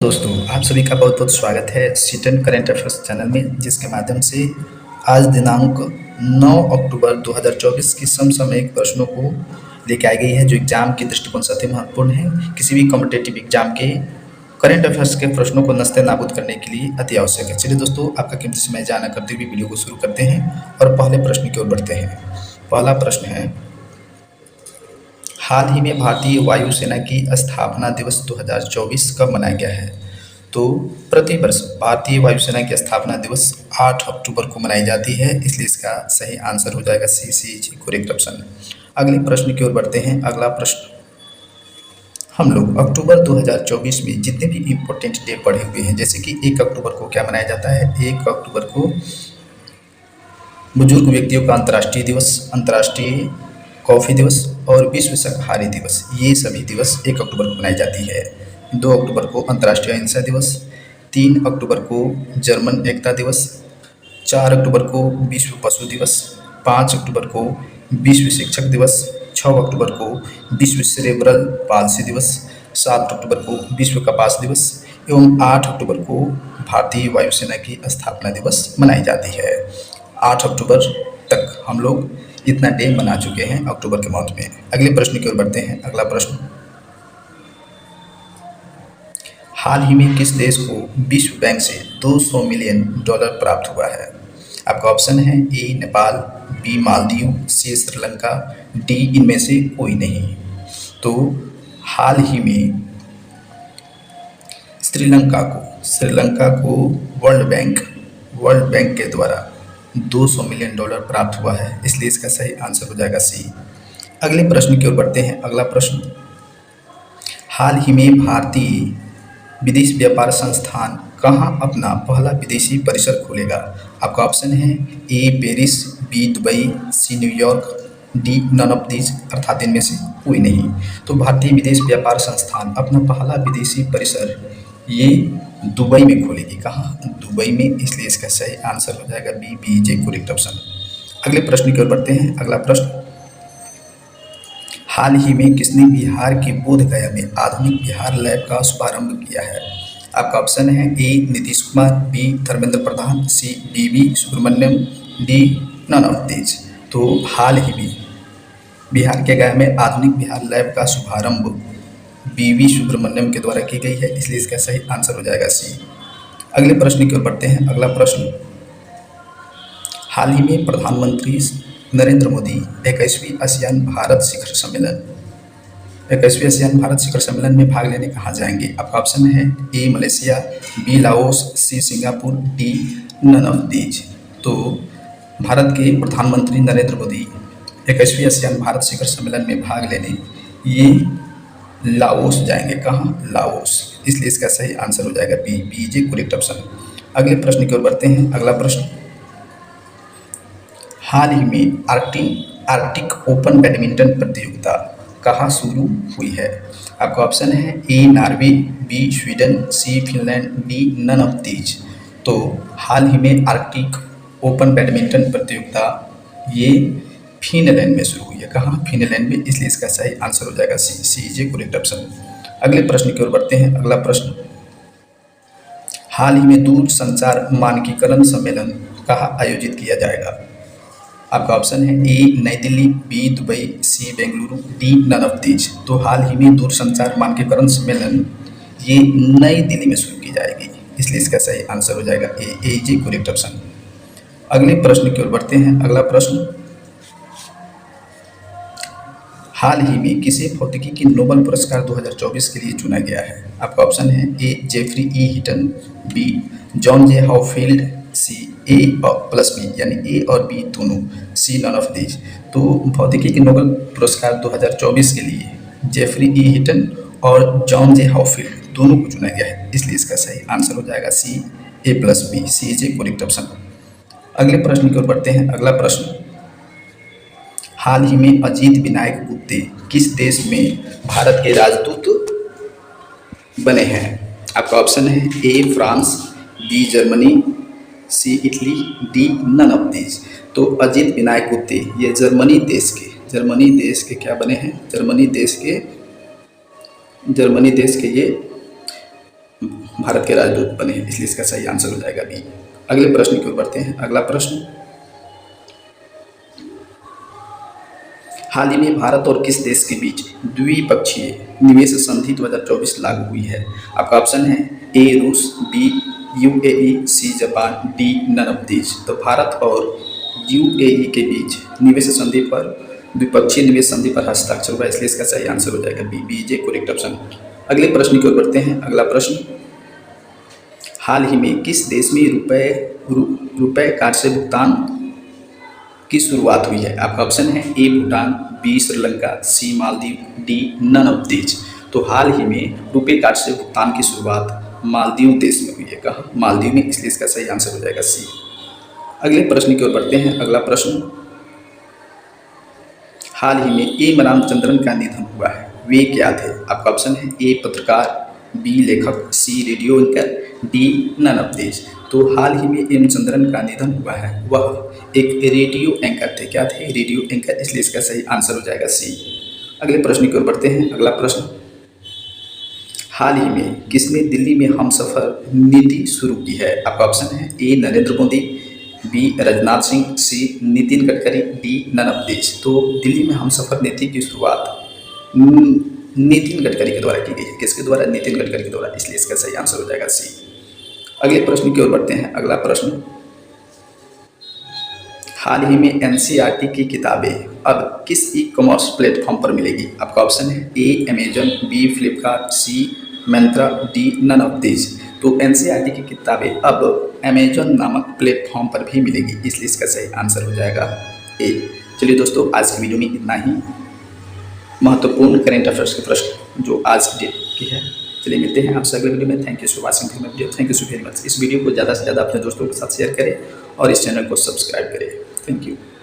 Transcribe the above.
दोस्तों, आप सभी का बहुत बहुत स्वागत है सीटन करेंट अफेयर्स चैनल में, जिसके माध्यम से आज दिनांक 9 अक्टूबर 2024 की समसामयिक प्रश्नों को लेकर आई गई है, जो एग्जाम के दृष्टिकोण से अति महत्वपूर्ण है। किसी भी कॉम्पिटेटिव एग्जाम के करंट अफेयर्स के प्रश्नों को नस्ते नाबूद करने के लिए अति आवश्यक है। चलिए दोस्तों, आपका कीमती समय जाया करते हुए वीडियो को शुरू करते हैं और पहले प्रश्न की ओर बढ़ते हैं। पहला प्रश्न है, हाल ही में भारतीय वायुसेना की स्थापना दिवस 2024 कब मनाया गया है? तो प्रतिवर्ष भारतीय वायुसेना की स्थापना दिवस 8 अक्टूबर को मनाई जाती है, इसलिए इसका सही आंसर हो जाएगा सी करेक्ट ऑप्शन। अगले प्रश्न की ओर बढ़ते हैं। अगला प्रश्न, हम लोग अक्टूबर 2024 में जितने भी इम्पोर्टेंट डे पढ़े हुए हैं, जैसे कि 1 अक्टूबर को क्या मनाया जाता है? 1 अक्टूबर को बुजुर्ग व्यक्तियों का अंतर्राष्ट्रीय दिवस, अंतर्राष्ट्रीय कॉफ़ी दिवस और विश्व शाकाहारी दिवस, ये सभी दिवस 1 अक्टूबर को मनाई जाती है। 2 अक्टूबर को अंतर्राष्ट्रीय अहिंसा दिवस, 3 अक्टूबर को जर्मन एकता दिवस, 4 अक्टूबर को विश्व पशु दिवस, 5 अक्टूबर को विश्व शिक्षक दिवस, 6 अक्टूबर को विश्व सेरेब्रल पाल्सी दिवस, 7 अक्टूबर को विश्व कपास दिवस एवं 8 अक्टूबर को भारतीय वायुसेना की स्थापना दिवस मनाई जाती है। 8 अक्टूबर तक हम लोग इतना डे मना चुके हैं अक्टूबर के मंथ में। अगले प्रश्न की ओर बढ़ते हैं। अगला प्रश्न, हाल ही में किस देश को विश्व बैंक से $200 मिलियन प्राप्त हुआ है? आपका ऑप्शन है ए नेपाल, बी मालदीव, सी श्रीलंका, डी इनमें से कोई नहीं। तो हाल ही में श्रीलंका को वर्ल्ड बैंक के द्वारा $200 मिलियन प्राप्त हुआ है, इसलिए इसका सही आंसर हो जाएगा सी। अगले प्रश्न की ओर बढ़ते हैं। अगला प्रश्न, हाल ही में भारतीय विदेश व्यापार संस्थान कहां अपना पहला विदेशी परिसर खोलेगा? आपका ऑप्शन है A Paris, B Dubai, C New York, D none of these अर्थात इनमें से कोई नहीं। तो भारतीय विदेश व्यापार संस्थान अपना पहला विदेशी परिसर ये दुबई में खोलेगी। कहाँ? दुबई में, इसलिए इसका सही आंसर हो जाएगा बी जे करेक्ट ऑप्शन। अगले प्रश्न की ओर बढ़ते हैं। अगला प्रश्न, हाल ही में किसने बिहार के बोधगया में आधुनिक बिहार लैब का शुभारंभ किया है? आपका ऑप्शन है A Nitish Kumar, B Dharmendra Pradhan, C V Subrahmanyam, D none of these. तो हाल ही में बिहार के गया में आधुनिक बिहार लैब का शुभारंभ वी सुब्रमण्यम के द्वारा की गई है, इसलिए इसका सही आंसर हो जाएगा सी। अगले प्रश्न की ओर बढ़ते हैं। अगला प्रश्न, हाल ही में प्रधानमंत्री नरेंद्र मोदी 21वीं आसियान भारत शिखर सम्मेलन में भाग लेने कहाँ जाएंगे? आपका ऑप्शन है A Malaysia, B Laos, C Singapore, D none of these. तो भारत के प्रधानमंत्री नरेंद्र मोदी 21वीं आसियान भारत शिखर सम्मेलन में भाग लेने ये लाओस जाएंगे। कहाँ? लाओस, इसलिए इसका सही आंसर हो जाएगा बी जे करेक्ट ऑप्शन। अगले प्रश्न की ओर बढ़ते हैं। अगला प्रश्न, हाल ही में आर्कटिक ओपन बैडमिंटन प्रतियोगिता कहाँ शुरू हुई है? आपका ऑप्शन है A Norway, B Sweden, C Finland, D none of these. तो हाल ही में आर्कटिक ओपन बैडमिंटन प्रतियोगिता ये फिनलैंड में शुरू हुई है। कहाँ? फिनलैंड में, इसलिए इसका सही आंसर हो जाएगा सी जे करेक्ट ऑप्शन। अगले प्रश्न की ओर बढ़ते हैं। अगला प्रश्न, हाल ही में दूरसंचार मानकीकरण सम्मेलन कहाँ आयोजित किया जाएगा? आपका ऑप्शन है A Nai Delhi, B Dubai, C Bengaluru, D none of these. तो हाल ही में दूरसंचार मानकीकरण सम्मेलन ये नई दिल्ली में शुरू की जाएगी, इसलिए इसका सही आंसर हो जाएगा ए जे करेक्ट ऑप्शन। अगले प्रश्न की ओर बढ़ते हैं। अगला प्रश्न, हाल ही में किसे भौतिकी के नोबेल पुरस्कार 2024 के लिए चुना गया है? आपका ऑप्शन है ए जेफरी ई हिटन, बी जॉन जे हाउफील्ड, सी ए प्लस बी यानी ए और बी दोनों, सी नन ऑफ दीज। तो भौतिकी के नोबेल पुरस्कार 2024 के लिए जेफरी ई हिटन और जॉन जे हाउफील्ड दोनों को चुना गया है, इसलिए इसका सही आंसर हो जाएगा सी ए प्लस बी, सी जे करेक्ट ऑप्शन। अगले प्रश्न की ओर बढ़ते हैं। अगला प्रश्न, हाल ही में अजीत विनायक गुप्ते किस देश में भारत के राजदूत बने हैं? आपका ऑप्शन है A France, B Germany, C Italy, D none of these. तो अजीत विनायक गुप्ते ये जर्मनी देश के क्या बने हैं? जर्मनी देश के ये भारत के राजदूत बने, इसलिए इसका सही आंसर हो जाएगा बी। अगले प्रश्न की ओर बढ़ते हैं। अगला प्रश्न, हाल ही में भारत और किस देश के बीच द्विपक्षीय निवेश संधि 2024 लागू हुई है? आपका ऑप्शन है A Rus, B UAE, C Japan, D none of these. तो भारत और यूएई के बीच निवेश संधि पर, द्विपक्षीय निवेश संधि पर हस्ताक्षर हुआ, इसलिए इसका सही आंसर हो जाएगा बी, बी जे करेक्ट ऑप्शन। अगले प्रश्न की ओर बढ़ते हैं। अगला प्रश्न, हाल ही में किस देश में रुपए कार्ड से भुगतान की शुरुआत हुई है? आपका ऑप्शन है A Bhutan, B Sri Lanka, C Maldives, D none of these. तो हाल ही में रुपए कार्ड से भुगतान की शुरुआत मालदीव देश में हुई है। कहाँ? मालदीव में, इसलिए इसका सही आंसर हो जाएगा सी। अगले प्रश्न की ओर बढ़ते हैं। अगला प्रश्न, हाल ही में एम रामचंद्रन का निधन हुआ है, वे क्या थे? आपका ऑप्शन है ए पत्रकार, बी लेखक, C radio anchor, D none of these. तो हाल ही में एम चंद्रन का निधन हुआ है, वह एक रेडियो एंकर थे। क्या थे? रेडियो एंकर, इसलिए इसका सही आंसर हो जाएगा सी। अगले प्रश्न की ओर बढ़ते हैं। अगला प्रश्न, हाल ही में किसने दिल्ली में हमसफर नीति शुरू की है? आपका ऑप्शन है A Narendra Modi, B Rajnath Singh, C Nitin Gadkari, D none of these. तो दिल्ली में हमसफर नीति की शुरुआत नितिन गडकरी के द्वारा की गई है। किसके द्वारा? नितिन गडकरी के द्वारा, इसलिए इसका सही आंसर हो जाएगा सी। अगले प्रश्न की ओर बढ़ते हैं। अगला प्रश्न, हाल ही में एनसीईआरटी की किताबें अब किस ई कॉमर्स प्लेटफॉर्म पर मिलेगी? आपका ऑप्शन है A Amazon, B Flipkart, C Myntra, D none of these. तो एनसीईआरटी की किताबें अब अमेजन नामक प्लेटफॉर्म पर भी मिलेगी, इसलिए इसका सही आंसर हो जाएगा ए। चलिए दोस्तों, आज की वीडियो में इतना ही महत्वपूर्ण करेंट अफेयर्स के प्रश्न जो आज डेट की है। चलिए मिलते हैं आपसे अगले वीडियो में। Thank you for watching my video. Thank you so very much. इस वीडियो को ज़्यादा से ज़्यादा अपने दोस्तों के साथ शेयर करें और इस चैनल को सब्सक्राइब करें। Thank you.